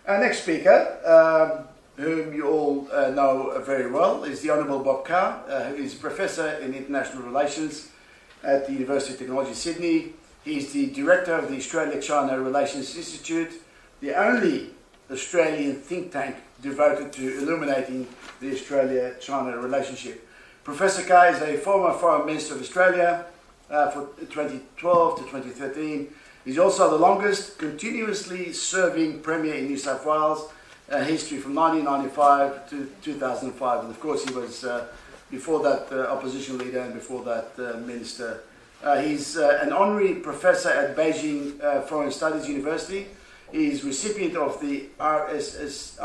Our next speaker, whom you all know very well, is the Honourable Bob Carr, who is Professor in International Relations at the University of Technology, Sydney. He's the Director of the Australia-China Relations Institute, the only Australian think tank devoted to illuminating the Australia-China relationship. Professor Carr is a former Foreign Minister of Australia for 2012 to 2013. He's also the longest continuously serving Premier in New South Wales, history from 1995 to 2005. And of course he was, before that, opposition leader, and before that, minister. He's an honorary professor at Beijing Foreign Studies University. He's recipient of the RSIS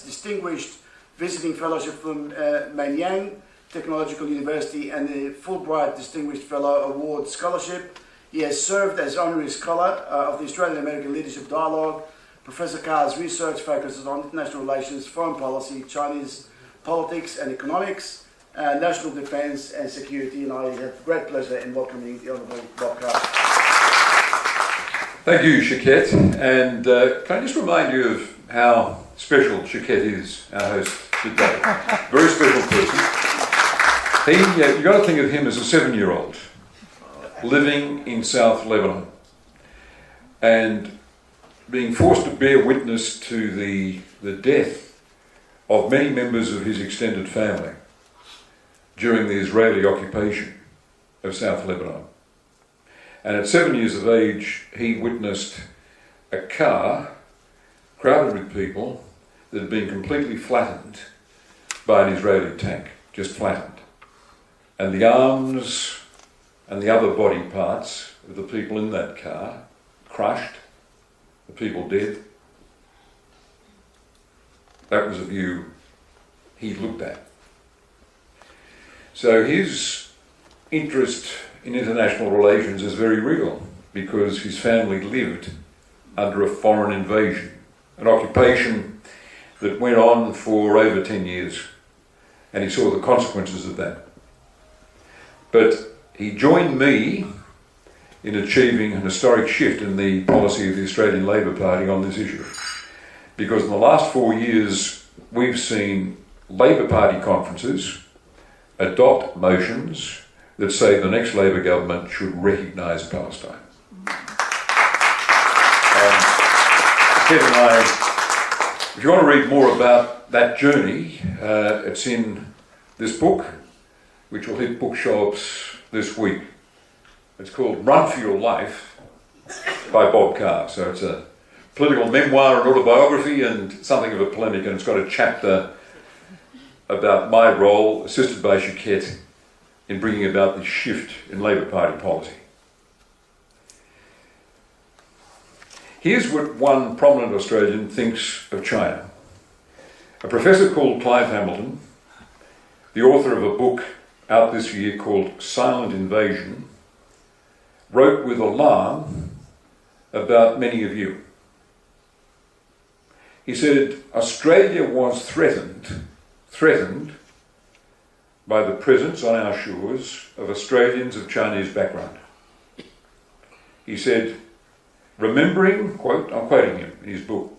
Distinguished Visiting Fellowship from Nanyang Technological University and the Fulbright Distinguished Fellow Award Scholarship. He has served as honorary scholar of the Australian-American Leadership Dialogue. Professor Carr's research focuses on international relations, foreign policy, Chinese politics and economics, national defence and security, and I have great pleasure in welcoming the Honourable Bob Carr. Thank you, Shaket, and can I just remind you of how special Shaket is, our host today. Very special person. You've got to think of him as a 7-year-old living in South Lebanon and being forced to bear witness to the death of many members of his extended family during the Israeli occupation of South Lebanon. And at 7 years of age, he witnessed a car crowded with people that had been completely flattened by an Israeli tank, just flattened. And the arms and the other body parts of the people in that car crushed, the people dead. That was a view he looked at. So his interest in international relations is very real because his family lived under a foreign invasion, an occupation that went on for over 10 years, and he saw the consequences of that. But he joined me in achieving an historic shift in the policy of the Australian Labor Party on this issue, because in the last 4 years we've seen Labor Party conferences adopt motions that say the next Labor government should recognise Palestine. Ted and I, if you want to read more about that journey, it's in this book, which will hit bookshelves this week. It's called Run for Your Life by Bob Carr. So it's a political memoir and autobiography and something of a polemic, and it's got a chapter about my role, assisted by Shaket, in bringing about this shift in Labor Party policy. Here's what one prominent Australian thinks of China. A professor called Clive Hamilton, the author of a book out this year called Silent Invasion, wrote with alarm about many of you. He said, Australia was threatened by the presence on our shores of Australians of Chinese background. He said, remembering, quote, I'm quoting him in his book,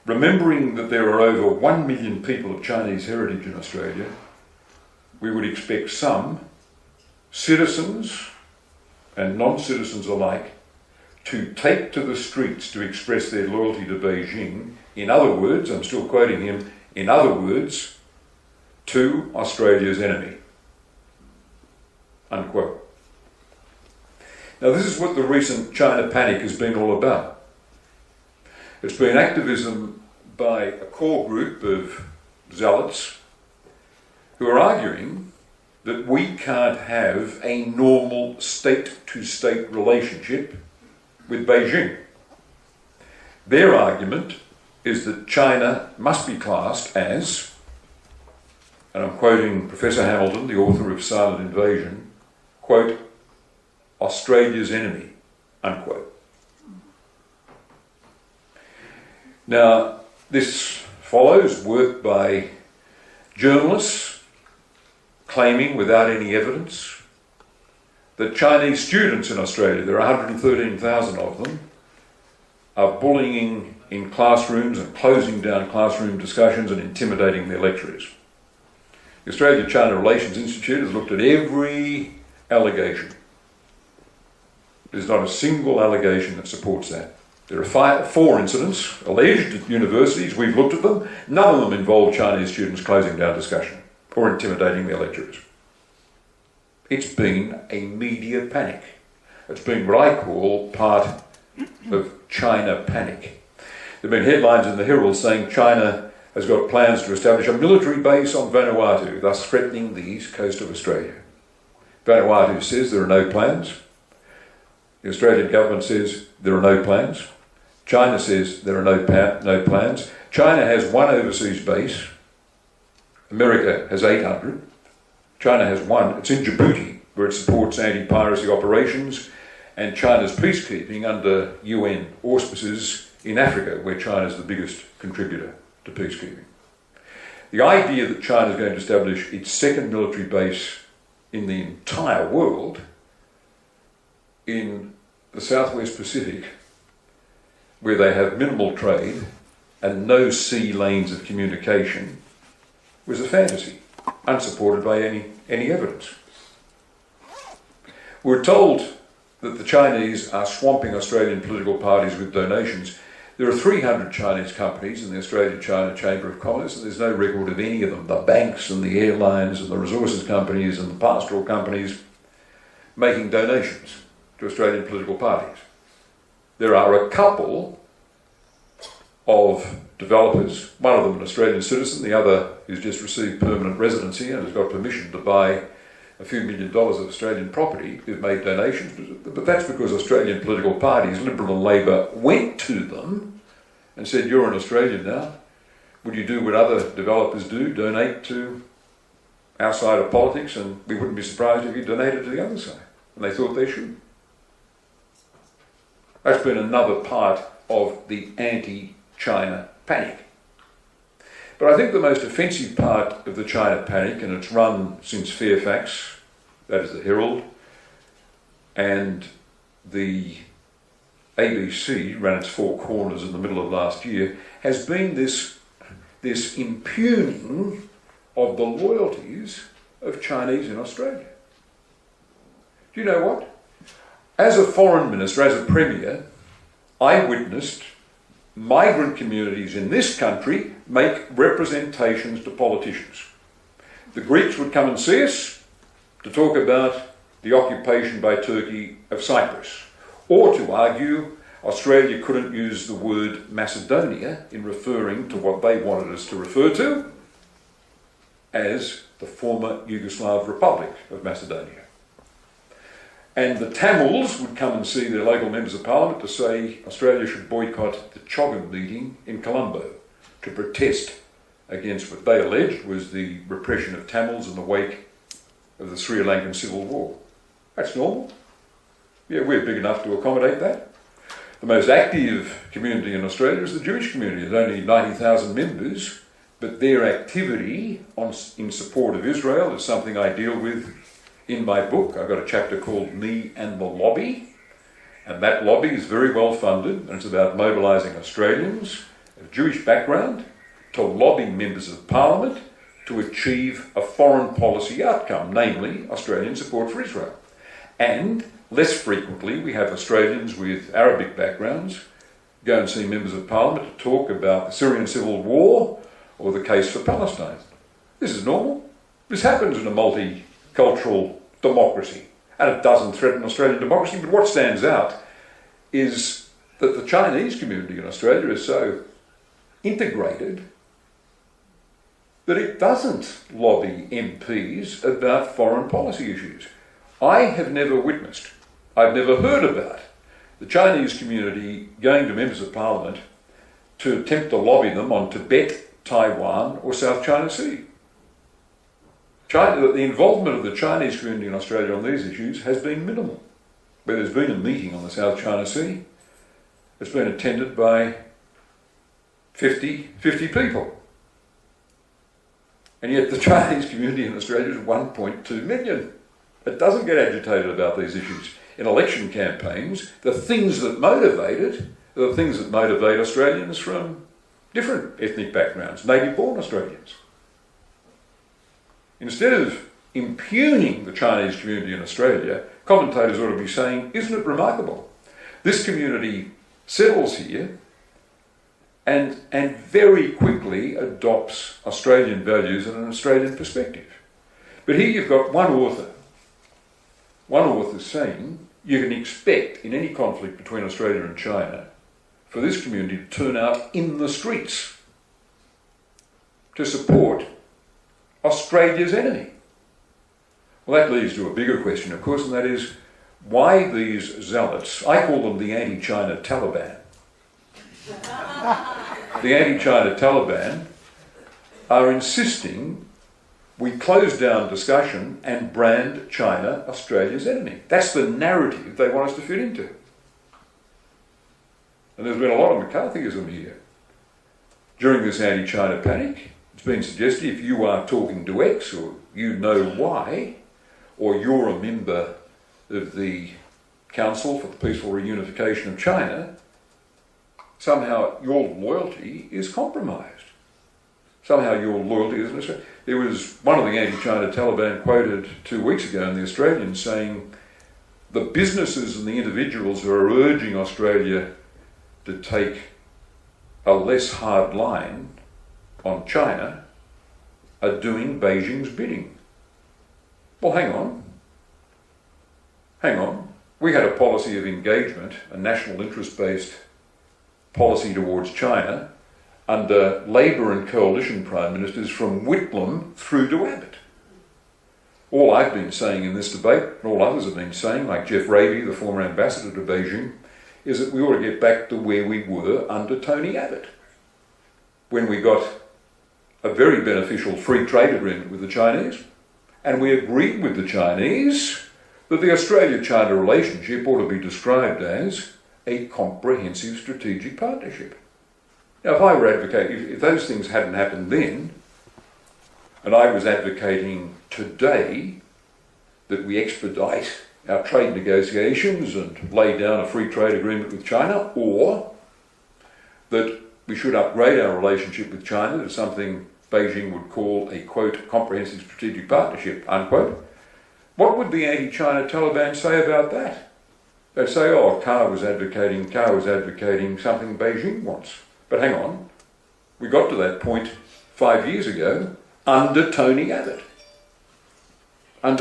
remembering that there are over 1 million people of Chinese heritage in Australia, we would expect some, citizens and non-citizens alike, to take to the streets to express their loyalty to Beijing. In other words, I'm still quoting him, in other words, to Australia's enemy, unquote. Now this is what the recent China panic has been all about. It's been activism by a core group of zealots who are arguing that we can't have a normal state-to-state relationship with Beijing. Their argument is that China must be classed as, and I'm quoting Professor Hamilton, the author of Silent Invasion, quote, Australia's enemy, unquote. Now, this follows work by journalists claiming without any evidence that Chinese students in Australia, there are 113,000 of them, are bullying in classrooms and closing down classroom discussions and intimidating their lecturers. The Australia-China Relations Institute has looked at every allegation. There's not a single allegation that supports that. There are 4 incidents alleged at universities. We've looked at them. None of them involve Chinese students closing down discussion or intimidating their lecturers. It's been a media panic. It's been what I call part of China panic. There have been headlines in the Herald saying China has got plans to establish a military base on Vanuatu, thus threatening the east coast of Australia. Vanuatu says there are no plans. The Australian government says there are no plans. China says there are no plans. China has 1 overseas base. America has 800. China has 1. It's in Djibouti, where it supports anti-piracy operations and China's peacekeeping under UN auspices in Africa, where China is the biggest contributor to peacekeeping. The idea that China is going to establish its 2nd military base in the entire world in the Southwest Pacific, where they have minimal trade and no sea lanes of communication, was a fantasy, unsupported by any evidence. We're told that the Chinese are swamping Australian political parties with donations. There are 300 Chinese companies in the Australia-China Chamber of Commerce, and there's no record of any of them, the banks and the airlines and the resources companies and the pastoral companies, making donations to Australian political parties. There are a couple of developers, one of them an Australian citizen, the other who's just received permanent residency and has got permission to buy a few $1 million of Australian property, who've made donations, but that's because Australian political parties, Liberal and Labor, went to them and said, you're an Australian now, would you do what other developers do, donate to our side of politics, and we wouldn't be surprised if you donated to the other side. And they thought they should. That's been another part of the anti-China panic. But I think the most offensive part of the China panic, and it's run since Fairfax, that is the Herald, and the ABC ran its 4 corners in the middle of last year, has been this impugning of the loyalties of Chinese in Australia. Do you know what? As a foreign minister, as a premier, I witnessed migrant communities in this country make representations to politicians. The Greeks would come and see us to talk about the occupation by Turkey of Cyprus, or to argue Australia couldn't use the word Macedonia in referring to what they wanted us to refer to as the former Yugoslav Republic of Macedonia. And the Tamils would come and see their local members of parliament to say Australia should boycott the CHOGM meeting in Colombo to protest against what they alleged was the repression of Tamils in the wake of the Sri Lankan Civil War. That's normal. Yeah, we're big enough to accommodate that. The most active community in Australia is the Jewish community. There's only 90,000 members, but their activity in support of Israel is something I deal with in my book. I've got a chapter called Me and the Lobby, and that lobby is very well funded, and it's about mobilising Australians of Jewish background to lobby members of Parliament to achieve a foreign policy outcome, namely Australian support for Israel. And less frequently, we have Australians with Arabic backgrounds go and see members of Parliament to talk about the Syrian civil war or the case for Palestine. This is normal. This happens in a multicultural democracy, and it doesn't threaten Australian democracy. But what stands out is that the Chinese community in Australia is so integrated that it doesn't lobby MPs about foreign policy issues. I have never witnessed, I've never heard about the Chinese community going to members of Parliament to attempt to lobby them on Tibet, Taiwan or South China Sea. The involvement of the Chinese community in Australia on these issues has been minimal. Where there's been a meeting on the South China Sea, it's been attended by 50 people. And yet the Chinese community in Australia is 1.2 million. It doesn't get agitated about these issues. In election campaigns, the things that motivate it are the things that motivate Australians from different ethnic backgrounds, native-born Australians. Instead of impugning the Chinese community in Australia, commentators ought to be saying, isn't it remarkable? This community settles here and very quickly adopts Australian values and an Australian perspective. But here you've got one author saying you can expect in any conflict between Australia and China for this community to turn out in the streets to support Australia's enemy. Well, that leads to a bigger question, of course, and that is why these zealots, I call them the anti-China Taliban. The anti-China Taliban are insisting we close down discussion and brand China Australia's enemy. That's the narrative they want us to fit into. And there's been a lot of McCarthyism here. During this anti-China panic, it's been suggested if you are talking to X or you know Y, or you're a member of the Council for the Peaceful Reunification of China, somehow your loyalty is compromised. Somehow your loyalty is Australian. There was one of the anti-China Taliban quoted 2 weeks ago in The Australian saying the businesses and the individuals who are urging Australia to take a less hard line on China are doing Beijing's bidding. Well, hang on. We had a policy of engagement, a national interest-based policy towards China under Labor and Coalition Prime Ministers from Whitlam through to Abbott. All I've been saying in this debate, and all others have been saying, like Jeff Raby, the former ambassador to Beijing, is that we ought to get back to where we were under Tony Abbott, when we got a very beneficial free trade agreement with the Chinese, and we agreed with the Chinese that the Australia-China relationship ought to be described as a comprehensive strategic partnership. Now, if I were advocating, if those things hadn't happened then, and I was advocating today that we expedite our trade negotiations and lay down a free trade agreement with China, or that we should upgrade our relationship with China to something Beijing would call a, quote, comprehensive strategic partnership, unquote, what would the anti-China Taliban say about that? They'd say, oh, Carr was advocating something Beijing wants. But hang on, we got to that point 5 years ago under Tony Abbott. And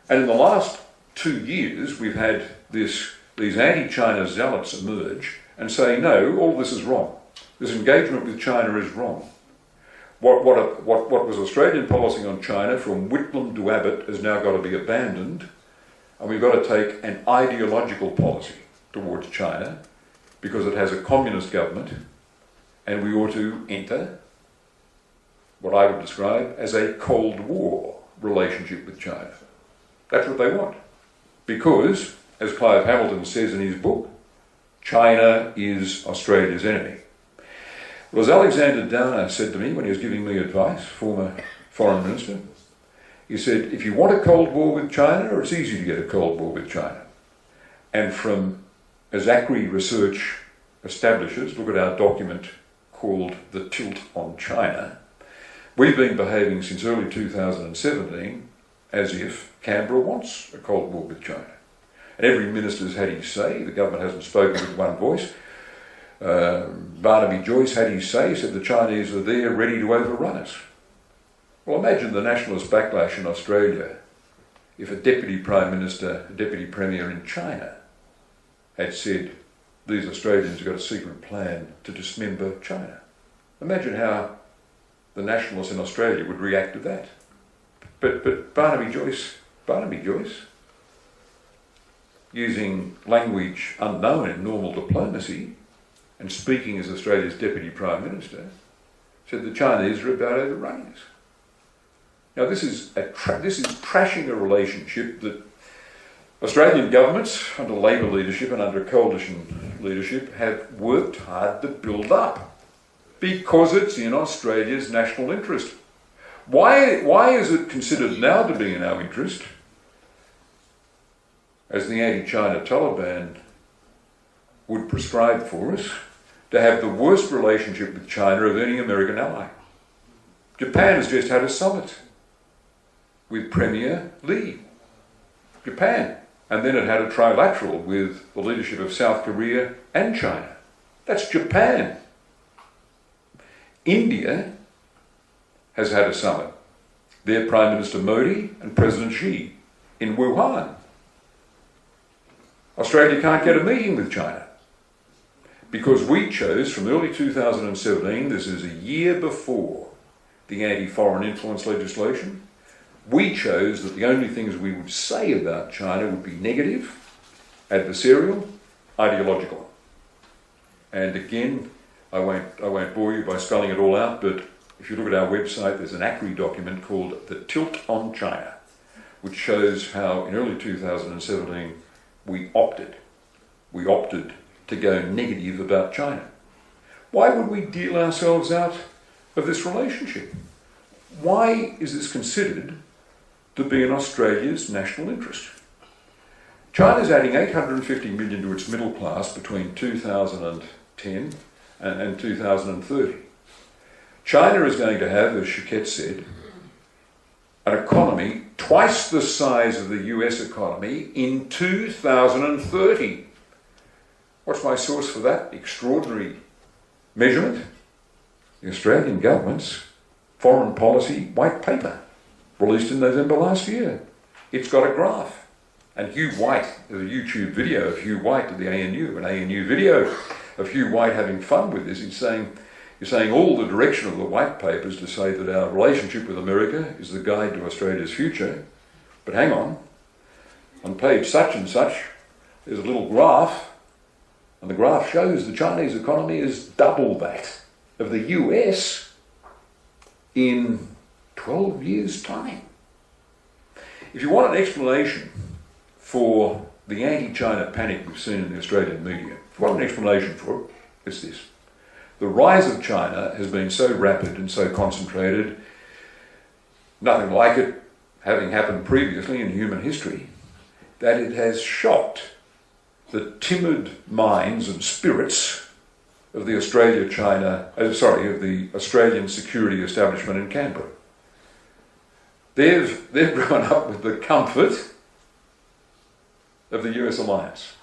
in the last 2 years, we've had these anti-China zealots emerge and say, no, all this is wrong. This engagement with China is wrong. What was Australian policy on China from Whitlam to Abbott has now got to be abandoned, and we've got to take an ideological policy towards China because it has a communist government, and we ought to enter what I would describe as a Cold War relationship with China. That's what they want. Because, as Clive Hamilton says in his book, China is Australia's enemy. Well, as Alexander Downer said to me when he was giving me advice, former foreign minister, he said, if you want a Cold War with China, it's easy to get a Cold War with China. And from, as ACRI research establishes, look at our document called The Tilt on China, we've been behaving since early 2017 as if Canberra wants a Cold War with China. And every minister's had his say, the government hasn't spoken with one voice. Barnaby Joyce had his say, said the Chinese are there ready to overrun us. Well, imagine the nationalist backlash in Australia if a deputy prime minister, a deputy premier in China had said these Australians have got a secret plan to dismember China. Imagine how the nationalists in Australia would react to that. But Barnaby Joyce, using language unknown in normal diplomacy and speaking as Australia's deputy prime minister, said the Chinese are about overrunning us. Now this is trashing a relationship that Australian governments under Labor leadership and under coalition leadership have worked hard to build up because it's in Australia's national interest. Why is it considered now to be in our interest, as the anti-China Taliban would prescribe for us to have the worst relationship with China of any American ally. Japan has just had a summit with Premier Lee. Japan. And then it had a trilateral with the leadership of South Korea and China. That's Japan. India has had a summit. Their Prime Minister Modi and President Xi in Wuhan. Australia can't get a meeting with China because we chose from early 2017, this is a year before the anti-foreign influence legislation, we chose that the only things we would say about China would be negative, adversarial, ideological. And again, I won't bore you by spelling it all out, but if you look at our website, there's an ACRI document called The Tilt on China, which shows how in early 2017 we opted to go negative about China. Why would we deal ourselves out of this relationship? Why is this considered to be in Australia's national interest? China's adding 850 million to its middle class between 2010 and 2030. China is going to have, as Chiquette said, an economy twice the size of the US economy in 2030. What's my source for that extraordinary measurement? The Australian government's foreign policy white paper, released in November last year. It's got a graph. And Hugh White, there's a YouTube video of Hugh White at the ANU, an ANU video of Hugh White having fun with this. He's saying all the direction of the white papers to say that our relationship with America is the guide to Australia's future. But hang on page such and such, there's a little graph, and the graph shows the Chinese economy is double that of the US in 12 years' time. If you want an explanation for the anti-China panic we've seen in the Australian media, if you want an explanation for it, it's this. The rise of China has been so rapid and so concentrated, nothing like it having happened previously in human history, that it has shocked the timid minds and spirits of the of the Australian security establishment in Canberra. They've grown up with the comfort of the US alliance,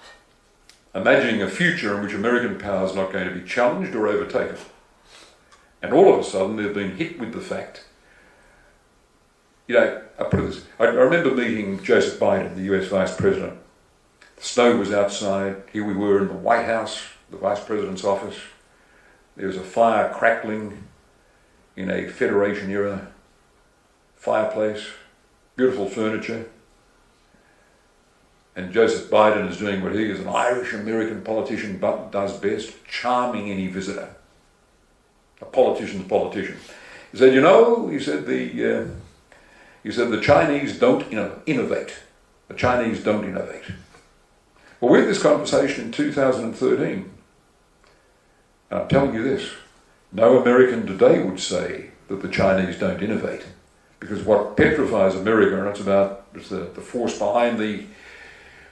imagining a future in which American power is not going to be challenged or overtaken. And all of a sudden they've been hit with the fact. I put it this, I remember meeting Joseph Biden, the US Vice President. The snow was outside, here we were in the White House, the Vice President's office. There was a fire crackling in a Federation-era fireplace, beautiful furniture. And Joseph Biden is doing what he, as an Irish-American politician, does best, charming any visitor. A politician's politician. He said, the Chinese don't innovate. The Chinese don't innovate. Well, we had this conversation in 2013. And I'm telling you this, no American today would say that the Chinese don't innovate. Because what petrifies America, and it's the force behind the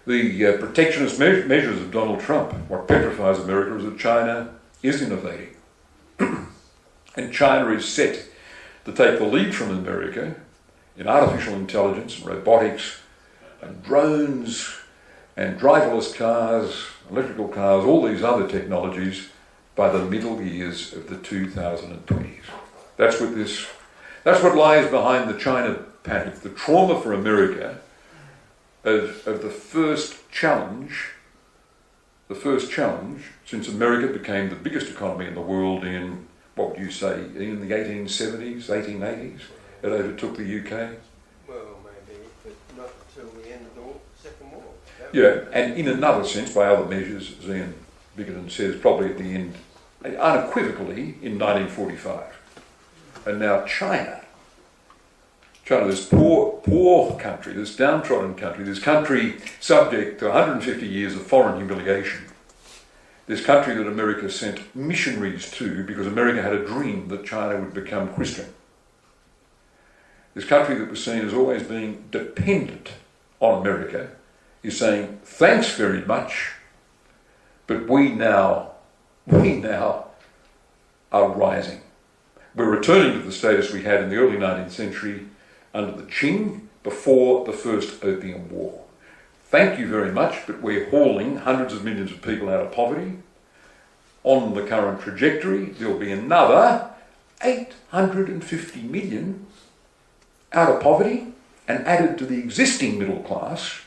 protectionist measures of Donald Trump, what petrifies America is that China is innovating. And China is set to take the lead from America in artificial intelligence and robotics and drones and driverless cars, electrical cars, all these other technologies by the middle years of the 2020s. That's what lies behind the China panic, the trauma for America of the first challenge since America became the biggest economy in the world in, what would you say, in the 1870s, 1880s? It overtook the UK. Well, maybe, but not until the end of the Second War. Yeah, and in another sense, by other measures, as Ian Bickerton says, probably at the end, unequivocally, in 1945. And now China, this poor country, this downtrodden country, this country subject to 150 years of foreign humiliation, this country that America sent missionaries to because America had a dream that China would become Christian. This country that was seen as always being dependent on America is saying, thanks very much But we now are rising. We're returning to the status we had in the early 19th century under the Qing, before the First Opium War. Thank you very much, but we're hauling hundreds of millions of people out of poverty. On the current trajectory, there'll be another 850 million out of poverty and added to the existing middle class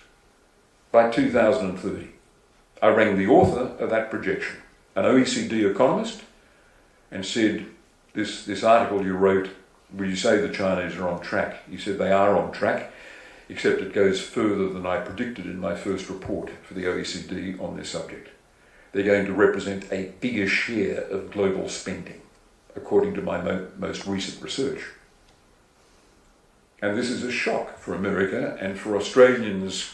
by 2030. I rang the author of that projection, an OECD economist, and said, this article you wrote, where you say the Chinese are on track, he said they are on track, except it goes further than I predicted in my first report for the OECD on this subject. They're going to represent a bigger share of global spending, according to my most recent research. And this is a shock for America and for Australians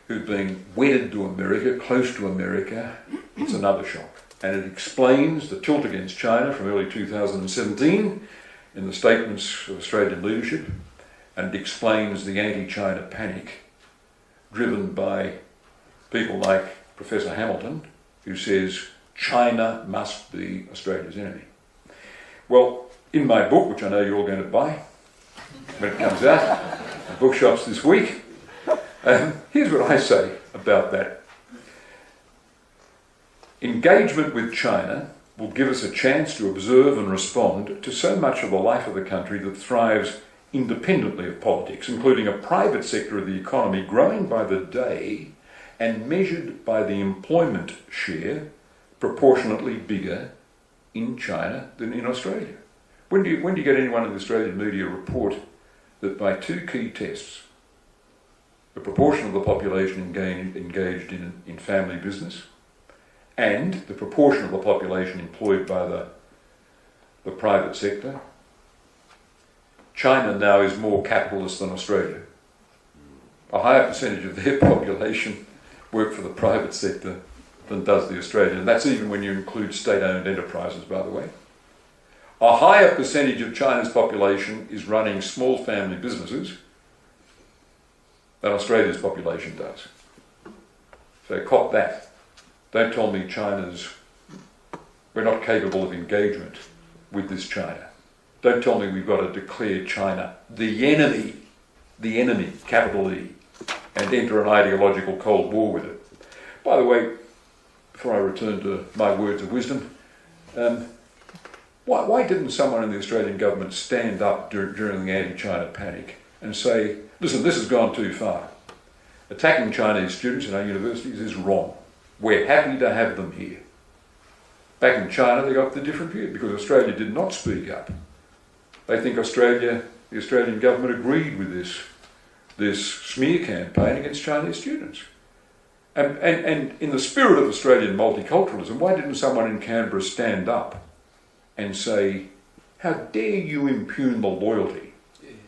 who've been wedded to America, close to America. It's another shock. And it explains the tilt against China from early 2017 in the statements of Australian leadership, and it explains the anti-China panic driven by people like Professor Hamilton, who says China must be Australia's enemy. Well, in my book, which I know you're all going to buy when it comes out, in bookshops this week, here's what I say about that. Engagement with China will give us a chance to observe and respond to so much of the life of the country that thrives independently of politics, including a private sector of the economy growing by the day and measured by the employment share proportionately bigger in China than in Australia. When do you get anyone in the Australian media report that by two key tests, the proportion of the population engaged in family business and the proportion of the population employed by the private sector, China now is more capitalist than Australia. A higher percentage of their population work for the private sector than does the Australian. And that's even when you include state-owned enterprises, by the way. A higher percentage of China's population is running small family businesses than Australia's population does. So cop that. Don't tell me we're not capable of engagement with this China. Don't tell me we've got to declare China the enemy, capital E, and enter an ideological Cold War with it. By the way, before I return to my words of wisdom, why didn't someone in the Australian government stand up during the anti-China panic and say, listen, this has gone too far. Attacking Chinese students in our universities is wrong. We're happy to have them here. Back in China, they got the different view because Australia did not speak up. They think the Australian government agreed with this smear campaign against Chinese students. And in the spirit of Australian multiculturalism, why didn't someone in Canberra stand up and say, how dare you impugn the loyalty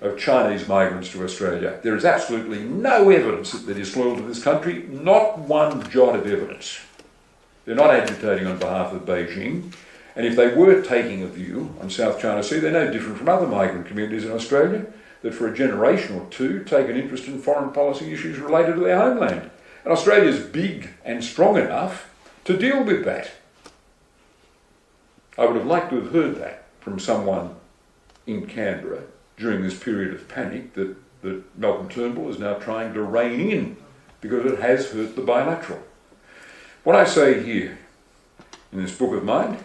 of Chinese migrants to Australia? There is absolutely no evidence that they're disloyal to this country, not one jot of evidence. They're not agitating on behalf of Beijing. And if they were taking a view on South China Sea, they're no different from other migrant communities in Australia that for a generation or two take an interest in foreign policy issues related to their homeland. And Australia's big and strong enough to deal with that. I would have liked to have heard that from someone in Canberra during this period of panic that Malcolm Turnbull is now trying to rein in because it has hurt the bilateral. What I say here in this book of mine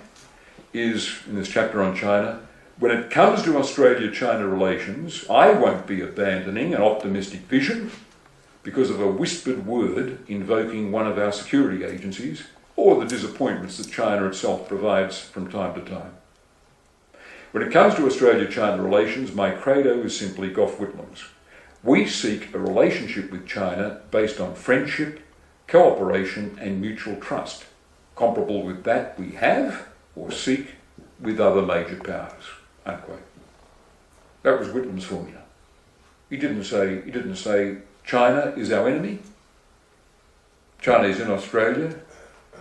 is, in this chapter on China, when it comes to Australia-China relations, I won't be abandoning an optimistic vision because of a whispered word invoking one of our security agencies or the disappointments that China itself provides from time to time. When it comes to Australia-China relations, my credo is simply Gough Whitlam's. We seek a relationship with China based on friendship, cooperation and mutual trust, comparable with that we have or seek with other major powers, unquote. That was Whitlam's formula. He didn't say China is our enemy. China is in Australia.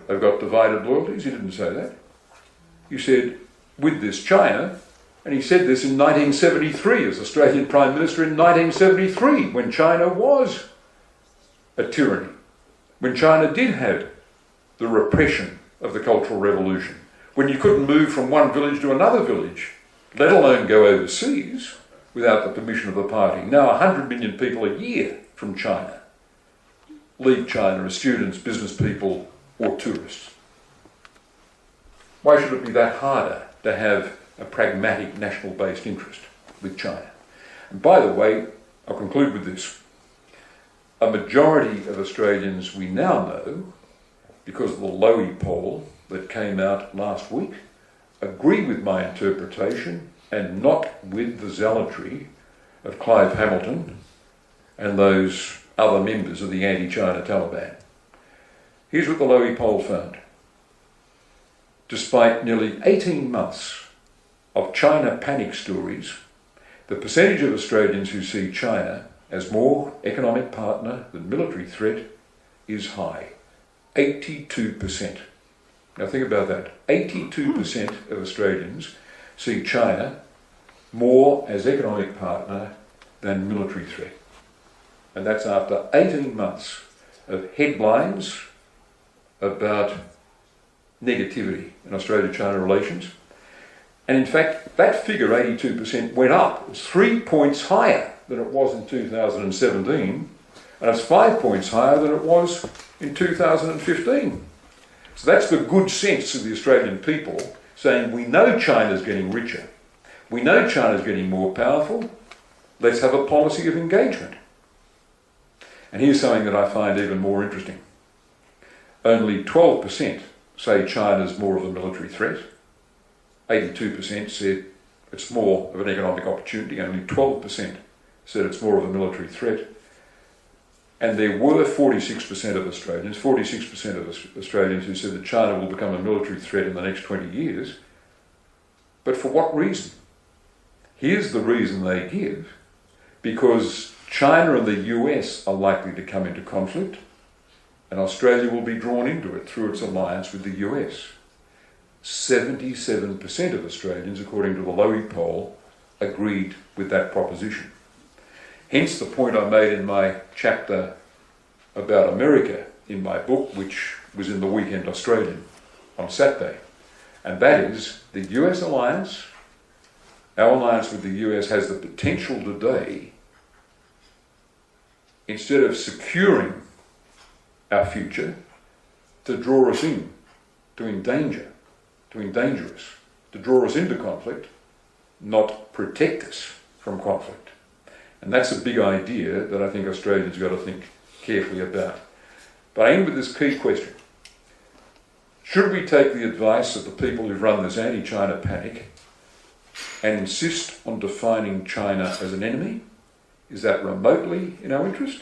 They've got divided loyalties. He didn't say that. He said, with this China, and he said this in 1973 as Australian Prime Minister in 1973 when China was a tyranny, when China did have the repression of the Cultural Revolution, when you couldn't move from one village to another village, let alone go overseas without the permission of the party. Now 100 million people a year from China leave China as students, business people or tourists. Why should it be that harder to have a pragmatic national-based interest with China? And by the way, I'll conclude with this. A majority of Australians we now know, because of the Lowy poll that came out last week, agree with my interpretation and not with the zealotry of Clive Hamilton and those other members of the anti-China Taliban. Here's what the Lowy poll found. Despite nearly 18 months of China panic stories, the percentage of Australians who see China as more economic partner than military threat is high. 82%. Now think about that. 82% of Australians see China more as economic partner than military threat. And that's after 18 months of headlines about negativity in Australia-China relations. And in fact, that figure, 82%, went up. It was 3 points higher than it was in 2017, and it's 5 points higher than it was in 2015. So that's the good sense of the Australian people saying, we know China's getting richer. We know China's getting more powerful. Let's have a policy of engagement. And here's something that I find even more interesting. Only 12% say China's more of a military threat. 82% said it's more of an economic opportunity. Only 12% said it's more of a military threat. And there were 46% of Australians who said that China will become a military threat in the next 20 years. But for what reason? Here's the reason they give. Because China and the US are likely to come into conflict, and Australia will be drawn into it through its alliance with the US. 77% of Australians, according to the Lowy poll, agreed with that proposition. Hence the point I made in my chapter about America in my book, which was in the Weekend Australian on Saturday. And that is, the US alliance, our alliance with the US has the potential today, instead of securing our future, to draw us in, to endanger us, to draw us into conflict, not protect us from conflict. And that's a big idea that I think Australians have got to think carefully about. But I end with this key question. Should we take the advice of the people who've run this anti-China panic and insist on defining China as an enemy? Is that remotely in our interest?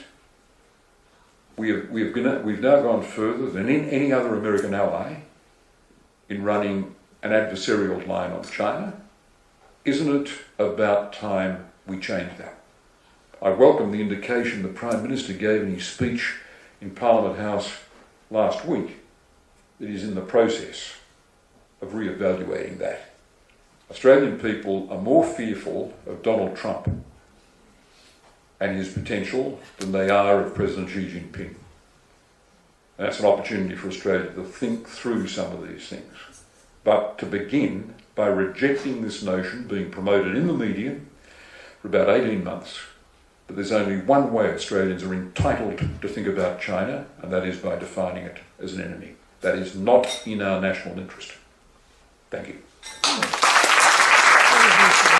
We've now gone further than any other American ally in running an adversarial line on China. Isn't it about time we change that? I welcome the indication the Prime Minister gave in his speech in Parliament House last week that he's in the process of re-evaluating that. Australian people are more fearful of Donald Trump and his potential than they are of President Xi Jinping. And that's an opportunity for Australia to think through some of these things. But to begin by rejecting this notion being promoted in the media for about 18 months, that there's only one way Australians are entitled to think about China, and that is by defining it as an enemy. That is not in our national interest. Thank you.